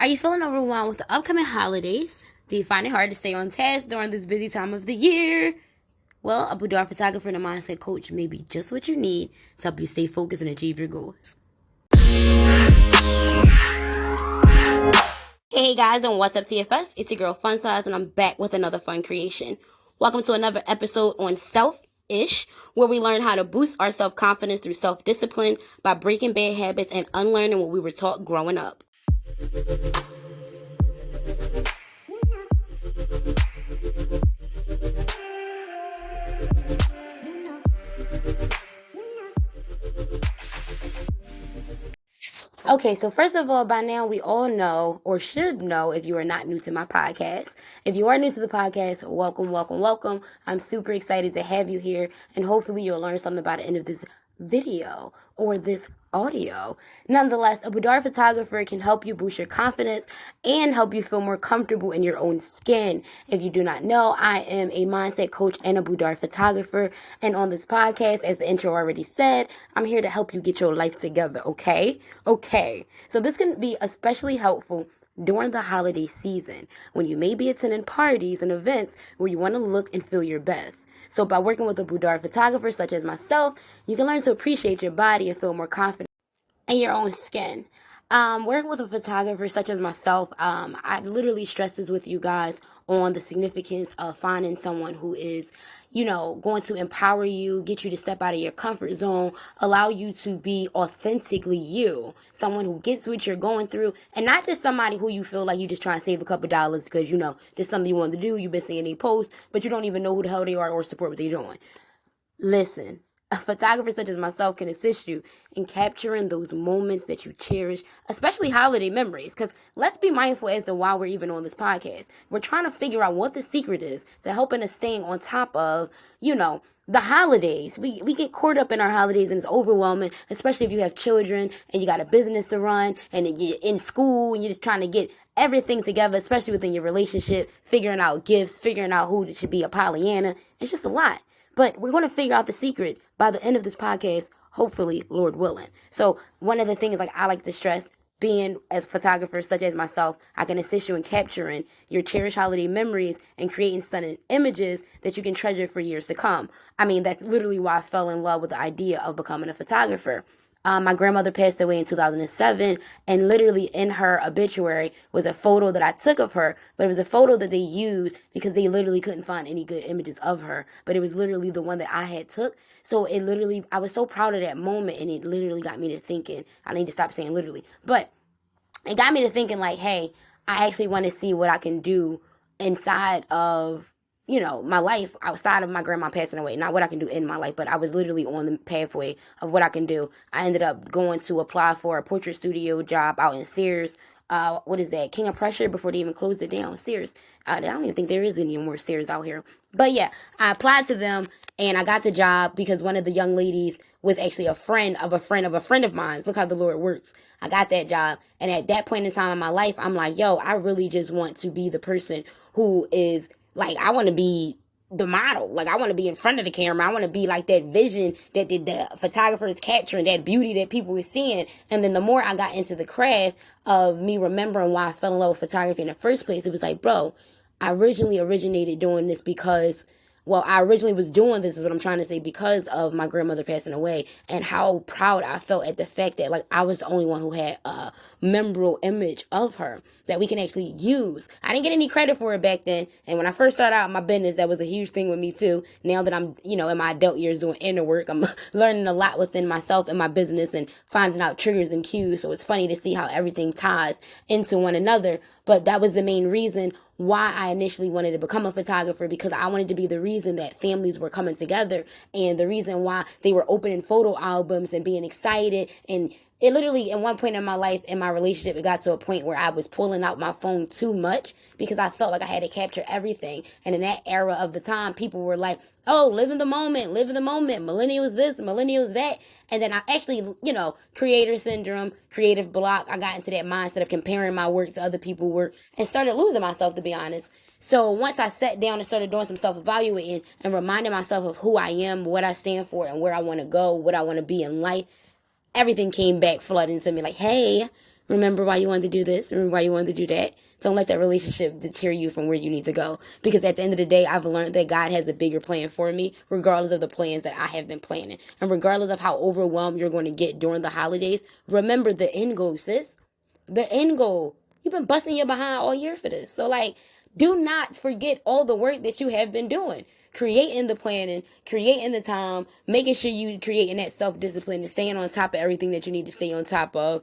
Are you feeling overwhelmed with the upcoming holidays? Do you find it hard to stay on task during this busy time of the year? Well, a boudoir photographer and a mindset coach may be just what you need to help you stay focused and achieve your goals. Hey guys, and what's up TFS? It's your girl Funsize, and I'm back with another fun creation. Welcome to another episode on Self-ish, where we learn how to boost our self-confidence through self-discipline by breaking bad habits and unlearning what we were taught growing up. Okay, so first of all, by now we all know, or should know if you are not new to my podcast. If you are new to the podcast, welcome, welcome, welcome. I'm super excited to have you here, and hopefully you'll learn something by the end of this video or this audio. Nonetheless, a boudoir photographer can help you boost your confidence and help you feel more comfortable in your own skin. If you do not know, I am a mindset coach and a boudoir photographer, and on this podcast, as the intro already said, I'm here to help you get your life together, okay? So this can be especially helpful during the holiday season, when you may be attending parties and events where you want to look and feel your best. So by working with a boudoir photographer such as myself, you can learn to appreciate your body and feel more confident in your own skin. Working with a photographer such as myself, I literally stress this with you guys on the significance of finding someone who is, going to empower you, get you to step out of your comfort zone, allow you to be authentically you, someone who gets what you're going through, and not just somebody who you feel like you just trying to save a couple dollars because, there's something you want to do, you've been seeing a post, but you don't even know who the hell they are or support what they're doing. Listen. A photographer such as myself can assist you in capturing those moments that you cherish, especially holiday memories. Because let's be mindful as to why we're even on this podcast. We're trying to figure out what the secret is to helping us staying on top of, the holidays. We get caught up in our holidays and it's overwhelming, especially if you have children and you got a business to run and you're in school and you're just trying to get everything together, especially within your relationship, figuring out gifts, figuring out who should be a Pollyanna. It's just a lot. But we're going to figure out the secret by the end of this podcast, hopefully, Lord willing. So one of the things I like to stress, being as photographers such as myself, I can assist you in capturing your cherished holiday memories and creating stunning images that you can treasure for years to come. I mean, that's literally why I fell in love with the idea of becoming a photographer. My grandmother passed away in 2007, and literally in her obituary was a photo that I took of her, but it was a photo that they used because they literally couldn't find any good images of her, but it was literally the one that I had took. So I was so proud of that moment, and it literally got me to thinking. I need to stop saying literally, but it got me to thinking like, hey, I actually want to see what I can do inside of my life outside of my grandma passing away. Not what I can do in my life, but I was literally on the pathway of what I can do. I ended up going to apply for a portrait studio job out in Sears. What is that? King of Prussia, before they even closed it down. Sears. I don't even think there is any more Sears out here. But yeah, I applied to them and I got the job because one of the young ladies was actually a friend of a friend of a friend of mine. Look how the Lord works. I got that job. And at that point in time in my life, I'm like, yo, I really just want to be the person who is I want to be the model. I want to be in front of the camera. I want to be like that vision that the photographer is capturing, that beauty that people were seeing. And then the more I got into the craft of me remembering why I fell in love with photography in the first place, it was like, bro, I originally originated doing this because I originally was doing this is what I'm trying to say because of my grandmother passing away and how proud I felt at the fact that I was the only one who had a memorable image of her that we can actually use. I didn't get any credit for it back then. And when I first started out my business, that was a huge thing with me too. Now that I'm, in my adult years doing inner work, I'm learning a lot within myself and my business and finding out triggers and cues. So it's funny to see how everything ties into one another. But that was the main reason why I initially wanted to become a photographer, because I wanted to be the reason that families were coming together and the reason why they were opening photo albums and being excited. And it literally, at one point in my life, in my relationship, it got to a point where I was pulling out my phone too much because I felt like I had to capture everything. And in that era of the time, people were like, oh, live in the moment, millennials this, millennials that. And then I actually, creator syndrome, creative block, I got into that mindset of comparing my work to other people's work and started losing myself, to be honest. So once I sat down and started doing some self-evaluating and reminding myself of who I am, what I stand for, and where I want to go, what I want to be in life, everything came back flooding to me like, hey, Remember why you wanted to do this. Remember why you wanted to do that. Don't let that relationship deter you from where you need to go. Because at the end of the day, I've learned that God has a bigger plan for me, regardless of the plans that I have been planning. And regardless of how overwhelmed you're going to get during the holidays, remember the end goal, sis. The end goal. You've been busting your behind all year for this. So, do not forget all the work that you have been doing. Creating the planning, creating the time, making sure you creating that self-discipline and staying on top of everything that you need to stay on top of.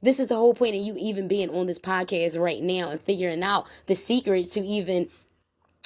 This is the whole point of you even being on this podcast right now and figuring out the secret to even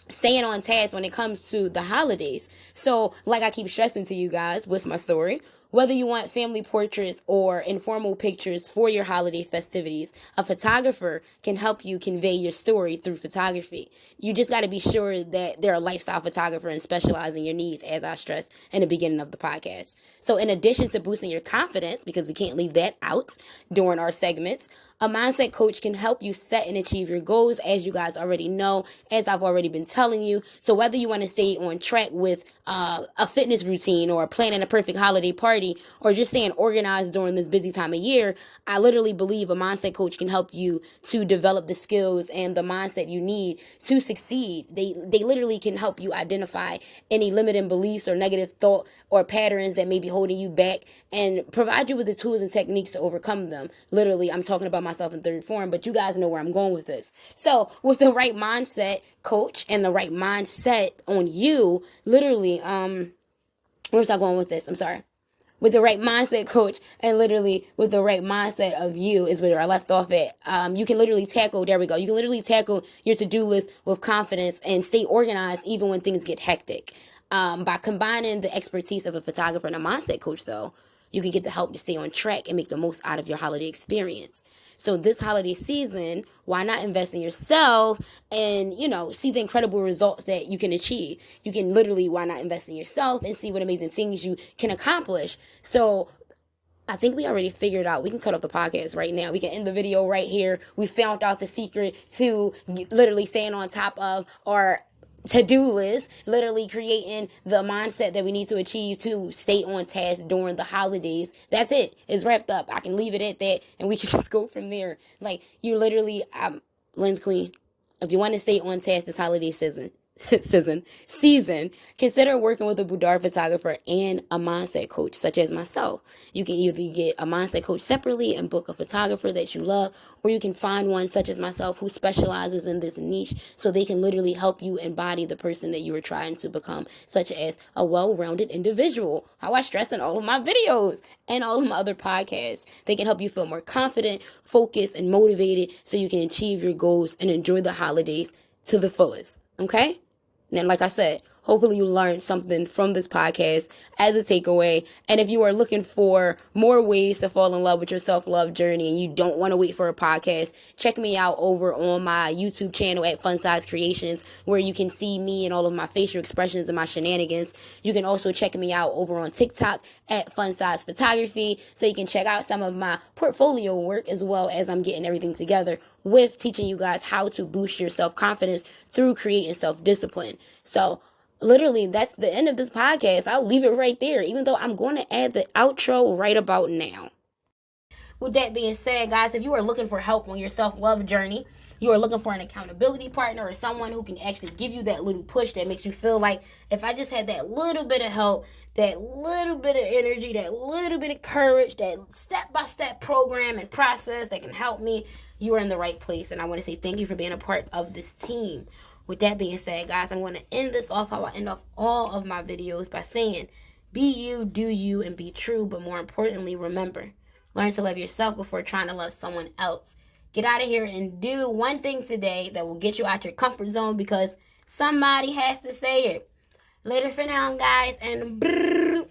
staying on task when it comes to the holidays. So, like I keep stressing to you guys with my story, whether you want family portraits or informal pictures for your holiday festivities, a photographer can help you convey your story through photography. You just got to be sure that they're a lifestyle photographer and specialize in your needs, as I stressed in the beginning of the podcast. So in addition to boosting your confidence, because we can't leave that out during our segments, a mindset coach can help you set and achieve your goals, as you guys already know, as I've already been telling you. So whether you want to stay on track with a fitness routine or planning a perfect holiday party or just staying organized during this busy time of year, I literally believe a mindset coach can help you to develop the skills and the mindset you need to succeed. They literally can help you identify any limiting beliefs or negative thought or patterns that may be holding you back and provide you with the tools and techniques to overcome them. Literally, I'm talking about myself in third form, but you guys know where I'm going with this. So with the right mindset coach and the right mindset on you, literally, where was I going with this? I'm sorry. With the right mindset coach and literally with the right mindset of you is where I left off at. You can literally tackle, there we go. You can literally tackle your to-do list with confidence and stay organized even when things get hectic. By combining the expertise of a photographer and a mindset coach, though, you can get the help to stay on track and make the most out of your holiday experience. So this holiday season, why not invest in yourself and, see the incredible results that you can achieve? You can literally, why not invest in yourself and see what amazing things you can accomplish? So I think we already figured out. We can cut off the podcast right now. We can end the video right here. We found out the secret to literally staying on top of our to-do list, literally creating the mindset that we need to achieve to stay on task during the holidays. That's it. It's wrapped up. I can leave it at that and we can just go from there. You literally, Lens Queen, if you want to stay on task this holiday season, consider working with a boudoir photographer and a mindset coach such as myself. You can either get a mindset coach separately and book a photographer that you love, or you can find one such as myself who specializes in this niche so they can literally help you embody the person that you are trying to become, such as a well-rounded individual. How I stress in all of my videos and all of my other podcasts. They can help you feel more confident, focused, and motivated so you can achieve your goals and enjoy the holidays to the fullest. Okay? And like I said, hopefully you learned something from this podcast as a takeaway. And if you are looking for more ways to fall in love with your self-love journey and you don't want to wait for a podcast, check me out over on my YouTube channel at Funsize Creations, where you can see me and all of my facial expressions and my shenanigans. You can also check me out over on TikTok at Funsize Photography, so you can check out some of my portfolio work as well as I'm getting everything together with teaching you guys how to boost your self-confidence through creating self-discipline. So literally, that's the end of this podcast. I'll leave it right there, even though I'm going to add the outro right about now. With that being said, guys, if you are looking for help on your self-love journey, you are looking for an accountability partner or someone who can actually give you that little push that makes you feel like, if I just had that little bit of help, that little bit of energy, that little bit of courage, that step-by-step program and process that can help me, you are in the right place. And I want to say thank you for being a part of this team. With that being said, guys, I'm going to end this off how I end off all of my videos by saying, be you, do you, and be true. But more importantly, remember, learn to love yourself before trying to love someone else. Get out of here and do one thing today that will get you out your comfort zone, because somebody has to say it. Later for now, guys, and brrr.